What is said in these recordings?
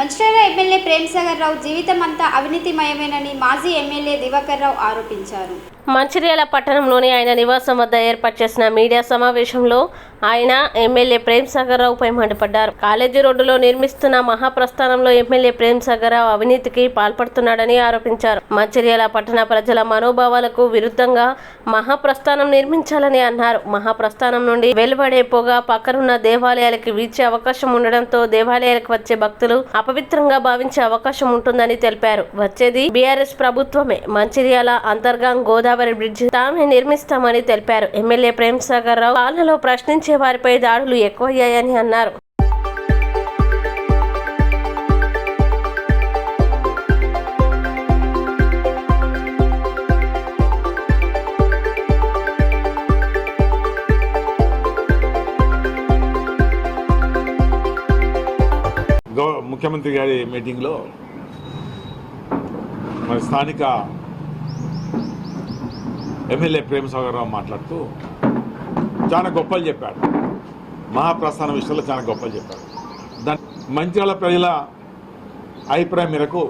Mancherial MLA Premsagar రావు జీవితమంతా అవినీతిమయమేనని మాజీ MLA Diwakar రావు ఆరోపించారు. మంచిర్యాల పట్టణంలోని ఆయన నివాసం వద్ద ఏర్పాటు చేసిన మీడియా సమావేశంలో ఆయన ఎమ్మెల్యే ప్రేమ్సాగర్ రావుపై మండిపడ్డారు. కాలేజీ రోడ్డులో నిర్మిస్తున్న మహాప్రస్థానంలో ఎమ్మెల్యే ప్రేమ్సాగర్ రావు అవినీతికి పాల్పడుతున్నాడని ఆరోపించారు. మంచిర్యాల పట్టణ ప్రజల మనోభావాలకు విరుద్ధంగా మహాప్రస్థానం నిర్మించాలని అన్నారు. మహాప్రస్థానం నుండి వెలువడే పొగ పక్కనున్న దేవాలయాలకు వీచే అవకాశం ఉండడంతో దేవాలయాలకు వచ్చే భక్తులు అపవిత్రంగా భావించే అవకాశం ఉంటుందని తెలిపారు. వచ్చేది బీఆర్ఎస్ ప్రభుత్వమే. మంచిర్యాల అంతర్గాం గోదావరి బ్రిడ్జి తామే నిర్మిస్తామని తెలిపారు. ఎమ్మెల్యే ప్రేమ్సాగర్ రావు పాలనలో ప్రశ్నించే వారిపై దాడులు ఎక్కువయ్యాయని అన్నారు. ముఖ్యమంత్రి గారి మీటింగ్లో మరి స్థానిక ఎమ్మెల్యే ప్రేమ్సాగర్ రావు మాట్లాడుతూ చాలా గొప్పలు చెప్పాడు. మహాప్రస్థానం విషయంలో చాలా గొప్పలు చెప్పాడు. దాని మంచిర్యాల ప్రజల అభిప్రాయం మేరకు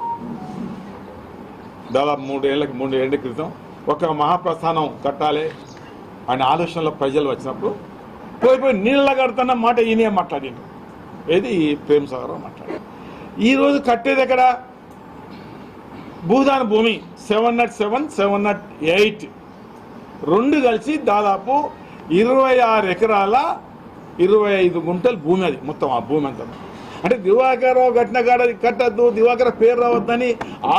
దాదాపు మూడేళ్ల క్రితం ఒక మహాప్రస్థానం కట్టాలి అనే ఆలోచనలో ప్రజలు వచ్చినప్పుడు పోయి నీళ్ళ కడుతున్న మాట ఈయనే మాట్లాడింది. ఏది ప్రేమ్సాగర్ రావు మాట్లాడారు. ఈరోజు కట్టేది ఎక్కడ? భూదాన భూమి 707, 708 రెండు కలిసి దాదాపు 26 ఎకరాల 25 గుంటల భూమి. అది మొత్తం ఆ భూమి అంతా. అంటే దివాకర్ రావు కట్టిన కాడ కట్టద్దు, దివాకర్ పేరు రావద్దని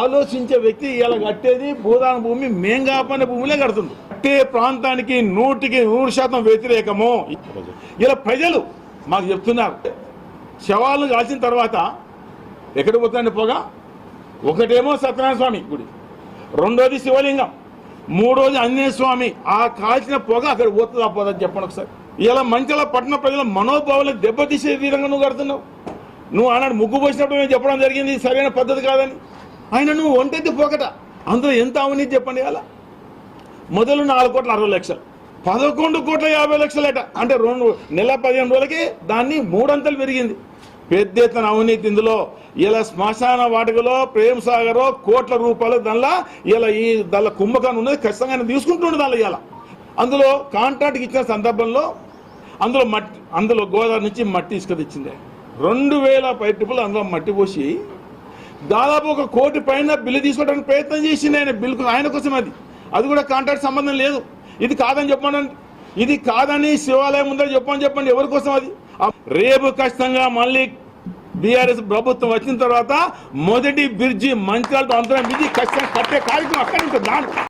ఆలోచించే వ్యక్తి ఇలా కట్టేది భూదాన భూమి మేంగాపన్న భూమిలో కడుతుంది. కట్టే ప్రాంతానికి 100% వ్యతిరేకము. ఇలా ప్రజలు మాకు చెప్తున్నారు. శవాలను కాల్చిన తర్వాత ఎక్కడ పోతుందండి పొగ? ఒకటేమో సత్యనారాయణ స్వామి గుడి, రెండోది శివలింగం, మూడోది ఆంజనేయ స్వామి. ఆ కాల్చిన పొగ అక్కడ పోతుందా పోదని చెప్పండి ఒకసారి. ఇలా మంచిగా పట్టణ ప్రజల మనోభావాలకు దెబ్బతీసే విధంగా నువ్వు కడుతున్నావు. నువ్వు ఆనాడు ముగ్గు పోసినప్పుడు మేము చెప్పడం జరిగింది సరైన పద్ధతి కాదని. ఆయన నువ్వు ఒంటెత్తి పోకట. అందులో ఎంత అవినీతి చెప్పండి. అలా మొదలు 4,60,00,000, 11,50,00,000 అంటే 2 నెల 15 రోజులకి దాన్ని 3 అంతలు పెరిగింది. పెద్ద ఎత్తున అవినీతి ఇందులో. ఇలా శ్మశాన వాటికలో ప్రేమ్సాగర్ కోట్ల రూపాయలు దానిలో కుంభకాన్ని ఉన్నది ఖచ్చితంగా తీసుకుంటుండే దానిలో. ఇలా అందులో కాంట్రాక్ట్కి ఇచ్చిన సందర్భంలో అందులో గోదావరి నుంచి మట్టి ఇసుక తెచ్చింది. 2,000 పైపులు అందులో మట్టి పోసి దాదాపు 1 కోటి పైన బిల్లు తీసుకోవడానికి ప్రయత్నం చేసింది ఆయన. బిల్లు ఆయన కోసం అది కూడా కాంట్రాక్ట్ సంబంధం లేదు. ఇది కాదని చెప్పండి. ఇది కాదని శివాలయం ఉందని చెప్పండి. ఎవరి కోసం అది? రేపు ఖచ్చితంగా మళ్ళీ బీఆర్ఎస్ ప్రభుత్వం వచ్చిన తర్వాత మొదటి బ్రిడ్జి మంచిర్యాలతో అంతరం బ్రిడ్జి ఖచ్చితంగా కట్టే కార్యక్రమం అక్కడి ఉంటుంది.